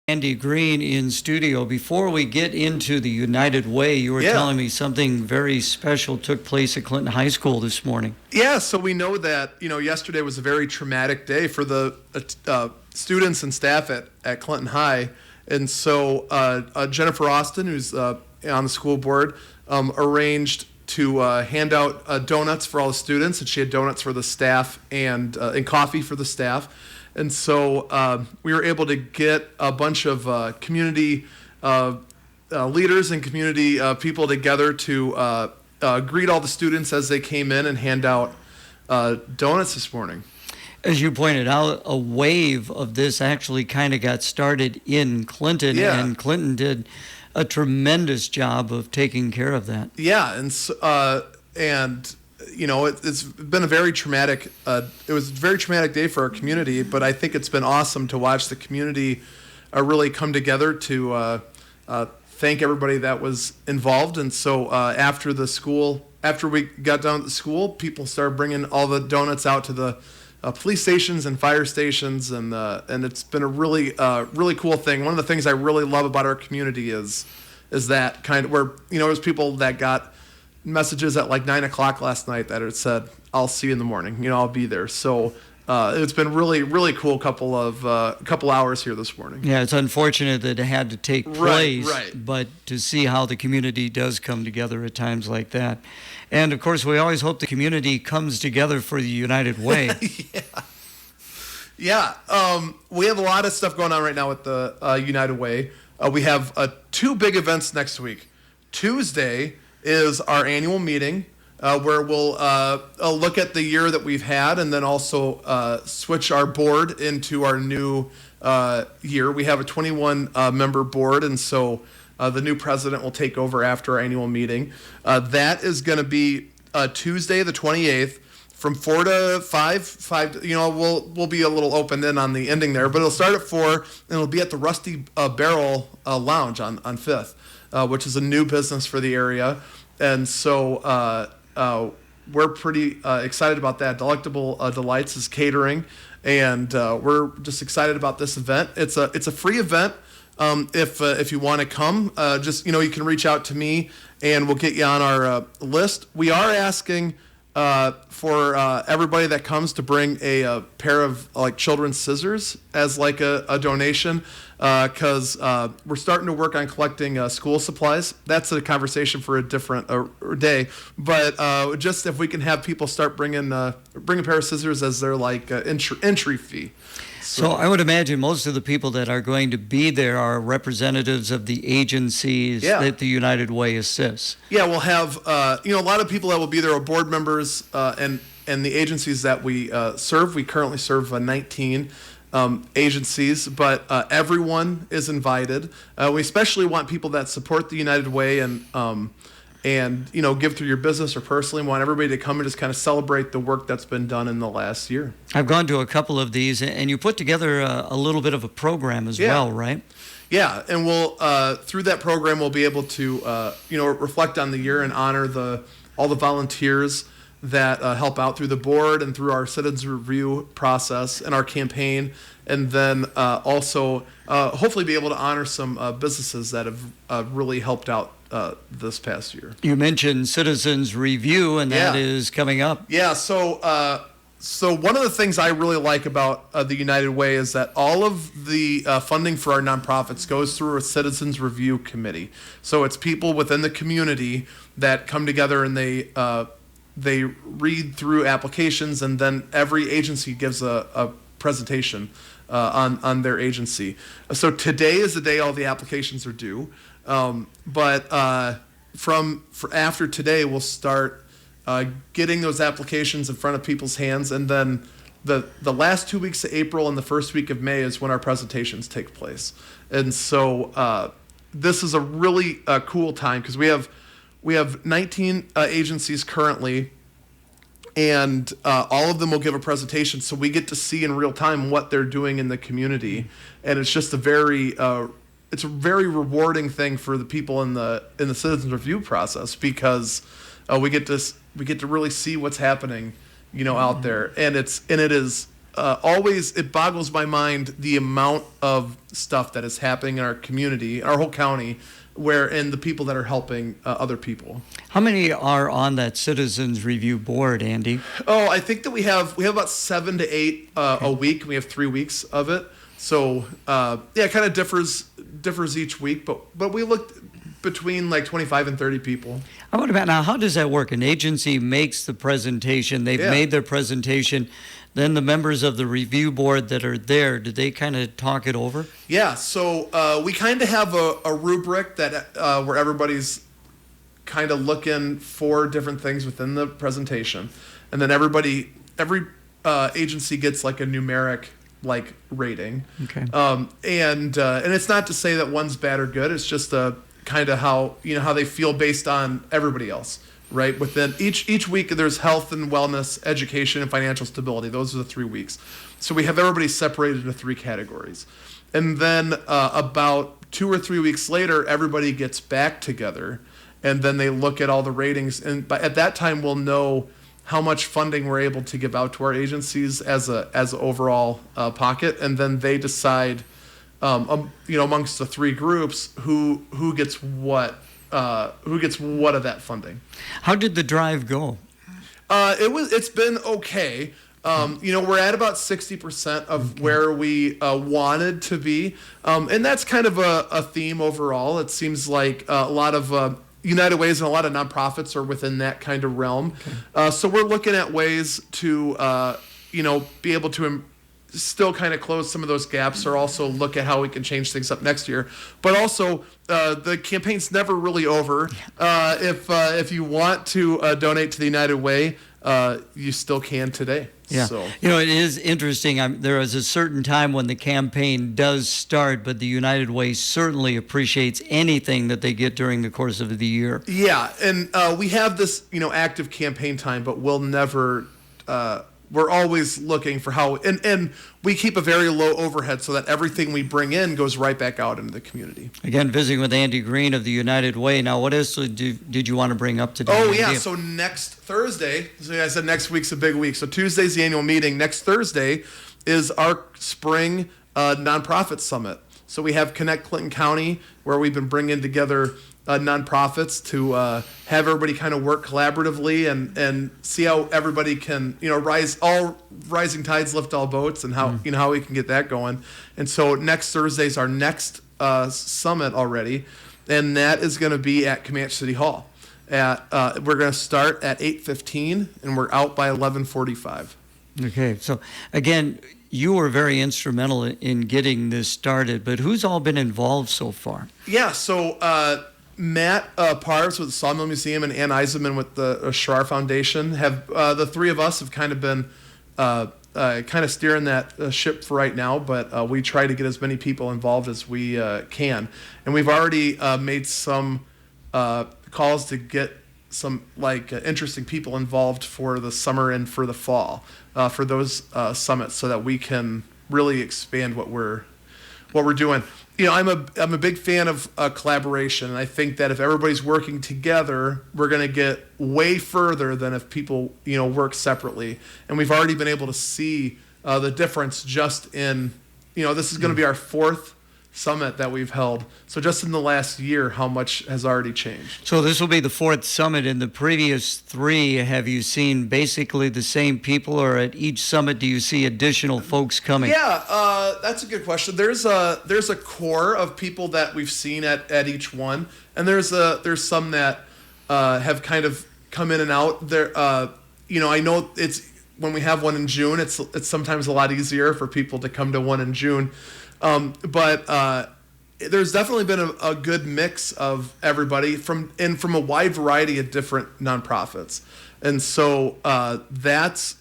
Andy Green in studio. Before we get into the United Way, you were telling me something very special took place at Clinton High School this morning. Yeah, so we know that, yesterday was a very traumatic day for the students and staff at Clinton High. And so Jennifer Austin, who's on the school board, arranged to hand out donuts for all the students, and she had donuts for the staff and coffee for the staff. And so we were able to get a bunch of community leaders and community people together to greet all the students as they came in and hand out donuts this morning. As you pointed out, a wave of this actually kind of got started in Clinton, and Clinton did a tremendous job of taking care of that. Yeah, and it's been a very traumatic. It was a very traumatic day for our community, but I think it's been awesome to watch the community really come together to thank everybody that was involved. And so after we got done at the school, people started bringing all the donuts out to the police stations and fire stations, and it's been a really cool thing. One of the things I really love about our community is that kind of where there's people that got messages at like 9:00 last night that had said, "I'll see you in the morning. I'll be there." So it's been really cool couple hours here this morning. Yeah, it's unfortunate that it had to take place, right. But to see how the community does come together at times like that. And of course, we always hope the community comes together for the United Way. Yeah. We have a lot of stuff going on right now with the United Way. We have two big events next week. Tuesday is our annual meeting where we'll look at the year that we've had and then also switch our board into our new year. We have a 21-member board, and so the new president will take over after our annual meeting. That is going to be Tuesday the 28th from 4 to 5. We'll be a little open in on the ending there, but it'll start at 4, and it'll be at the Rusty Barrel Lounge on 5th, which is a new business for the area. And so we're pretty excited about that. Delectable Delights is catering, and we're just excited about this event. It's a free event. If you want to come, just you can reach out to me, and we'll get you on our list. We are asking for everybody that comes to bring a pair of children's scissors as a donation, because we're starting to work on collecting school supplies. That's a conversation for a different day. But just if we can have people start bring a pair of scissors as their entry fee. So I would imagine most of the people that are going to be there are representatives of the agencies that the United Way assists. Yeah, we'll have a lot of people that will be there are board members and the agencies that we serve. We currently serve 19 agencies, but everyone is invited. We especially want people that support the United Way and give through your business or personally. We want everybody to come and just kind of celebrate the work that's been done in the last year. I've gone to a couple of these, and you put together a little bit of a program as well, right? Yeah, and we'll through that program we'll be able to reflect on the year and honor all the volunteers that help out through the board and through our citizens review process and our campaign, and then also hopefully be able to honor some businesses that have really helped out this past year. You mentioned Citizens Review, and that is coming up. Yeah, so one of the things I really like about the United Way is that all of the funding for our nonprofits goes through a Citizens Review Committee. So it's people within the community that come together and they read through applications, and then every agency gives a presentation on their agency. So today is the day all the applications are due. But after today, we'll start getting those applications in front of people's hands, and then the last 2 weeks of April and the first week of May is when our presentations take place. And so this is a really cool time because we have 19 agencies currently, and all of them will give a presentation, so we get to see in real time what they're doing in the community, and it's just a very rewarding thing for the people in the citizens review process, because we get to really see what's happening, out there, and it is always, it boggles my mind the amount of stuff that is happening in our community, our whole county, and the people that are helping other people. How many are on that Citizens Review Board, Andy? Oh, I think that we have about 7 to 8 a week. We have 3 weeks of it. So it kind of differs each week, but we looked between like 25 and 30 people. I wonder about now, how does that work? An agency makes the presentation, they've made their presentation, then the members of the review board that are there, do they kind of talk it over? Yeah, so we kind of have a rubric that where everybody's kind of looking for different things within the presentation, and then every agency gets like a numeric like rating. Okay. And it's not to say that one's bad or good. It's just kind of how they feel based on everybody else, right? Within each week, there's health and wellness, education, and financial stability. Those are the 3 weeks. So we have everybody separated into 3 categories, and then about 2 or 3 weeks later, everybody gets back together, and then they look at all the ratings, and at that time, we'll know how much funding we're able to give out to our agencies as an overall pocket, and then they decide, amongst the 3 groups, who gets what of that funding. How did the drive go? It's been okay. We're at about 60% of where we wanted to be, and that's kind of a theme overall. It seems like a lot of United Ways and a lot of nonprofits are within that kind of realm. Okay. So we're looking at ways to, be able to still kind of close some of those gaps, or also look at how we can change things up next year. But also, the campaign's never really over. If you want to donate to the United Way, you still can today. Yeah. So. It is interesting. There is a certain time when the campaign does start, but the United Way certainly appreciates anything that they get during the course of the year. Yeah, and we have this, active campaign time, but we'll never. We're always looking for how, and we keep a very low overhead so that everything we bring in goes right back out into the community. Again, visiting with Andy Green of the United Way. Now, what else did you want to bring up today? Oh, yeah. So next Thursday, I said next week's a big week. So Tuesday's the annual meeting. Next Thursday is our spring nonprofit summit. So we have Connect Clinton County, where we've been bringing together nonprofits to have everybody kind of work collaboratively and see how everybody can, all rising tides lift all boats, and how how we can get that going. And so next Thursday's our next summit already, and that is going to be at Comanche City Hall. We're going to start at 8:15, and we're out by 11:45. Okay, so again, you were very instrumental in getting this started, but who's all been involved so far? Yeah, so Matt Parves with the Sawmill Museum and Ann Eisenman with the Schrar Foundation have the 3 of us have kind of been kind of steering that ship for right now, but we try to get as many people involved as we can, and we've already made some calls to get some interesting people involved for the summer and for the fall for those summits, so that we can really expand what we're doing. I'm a big fan of collaboration, and I think that if everybody's working together, we're going to get way further than if people work separately. And we've already been able to see the difference just in this is going to be our 4th summit that we've held. So just in the last year, how much has already changed. So this will be the 4th summit. In the previous 3, have you seen basically the same people, or at each summit do you see additional folks coming? Yeah, that's a good question. There's a core of people that we've seen at each one, and there's some that have kind of come in and out. There, I know it's when we have one in June, it's sometimes a lot easier for people to come to one in June. But there's definitely been a good mix of everybody from a wide variety of different nonprofits, and so that's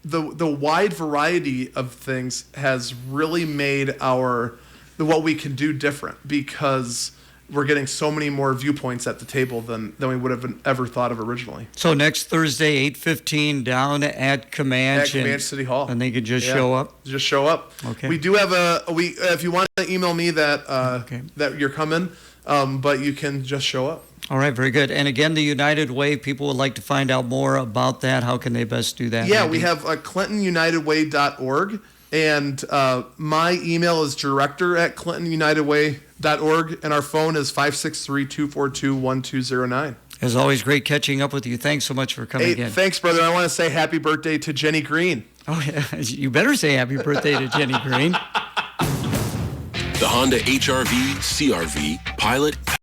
the wide variety of things has really made what we can do different, because we're getting so many more viewpoints at the table than we would have ever thought of originally. So next Thursday, 8:15, down at Comanche. At Comanche City Hall. And they can just show up? Just show up. Okay. We do have if you want to email me that you're coming, but you can just show up. All right, very good. And again, the United Way, people would like to find out more about that. How can they best do that? Yeah, Andy? we have ClintonUnitedWay.org, and my email is director@ClintonUnitedWay.org, and our phone is 563-242-1209. As always, great catching up with you. Thanks so much for coming in. Thanks, brother. I want to say happy birthday to Jenny Green. Oh, yeah. You better say happy birthday to Jenny Green. The Honda HR-V, CR-V, Pilot,